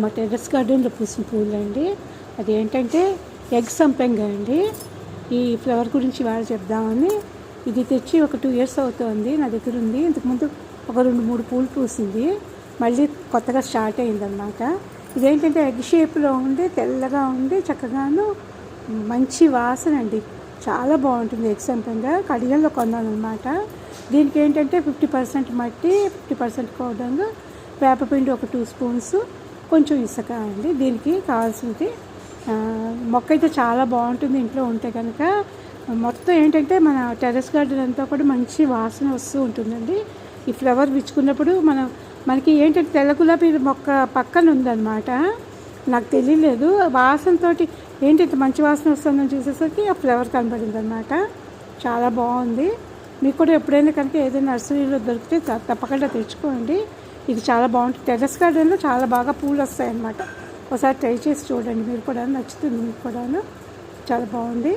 మా టెర్రస్ గార్డెన్లో పూసిన పూలు అండి. అది ఏంటంటే ఎగ్ సంపెంగ అండి. ఈ ఫ్లవర్ గురించి వాళ్ళు చెప్దామని ఇది తెచ్చి ఒక 2 years అవుతుంది నా దగ్గర ఉంది. ఇంతకుముందు ఒక 2-3 పూలు పూసింది, మళ్ళీ కొత్తగా స్టార్ట్ అయిందనమాట. ఇదేంటంటే ఎగ్ షేప్లో ఉండి తెల్లగా ఉండి చక్కగాను మంచి వాసన అండి, చాలా బాగుంటుంది. ఎగ్ సంపెంగ కడియంలో కొన్నాను అనమాట. దీనికి ఏంటంటే 50% మట్టి, 50% పౌడర్, వేపపిండి ఒక 2 spoons, కొంచెం ఇసుక అండి దీనికి కావాల్సింది. మొక్క అయితే చాలా బాగుంటుంది ఇంట్లో ఉంటే కనుక. మొత్తం ఏంటంటే మన టెర్రస్ గార్డెన్ అంతా కూడా మంచి వాసన వస్తూ ఉంటుందండి. ఈ ఫ్లవర్ విచ్చుకున్నప్పుడు మనకి ఏంటంటే తెల్ల గులాబీ మొక్క పక్కన ఉందన్నమాట, నాకు తెలియలేదు. వాసనతో ఏంటంటే మంచి వాసన వస్తుందని చూసేసరికి ఆ ఫ్లవర్ కనబడింది అనమాట. చాలా బాగుంది. మీకు కూడా ఎప్పుడైనా కనుక ఏదైనా నర్సరీలో దొరికితే తప్పకుండా తెచ్చుకోండి. ఇది చాలా బాగుంటుంది. టెర్రస్ గార్డెన్లో చాలా బాగా పూలు వస్తాయి అన్నమాట. ఒకసారి ట్రై చేసి చూడండి, మీరు కూడా నచ్చుతుంది, మీకు కూడా చాలా బాగుంది.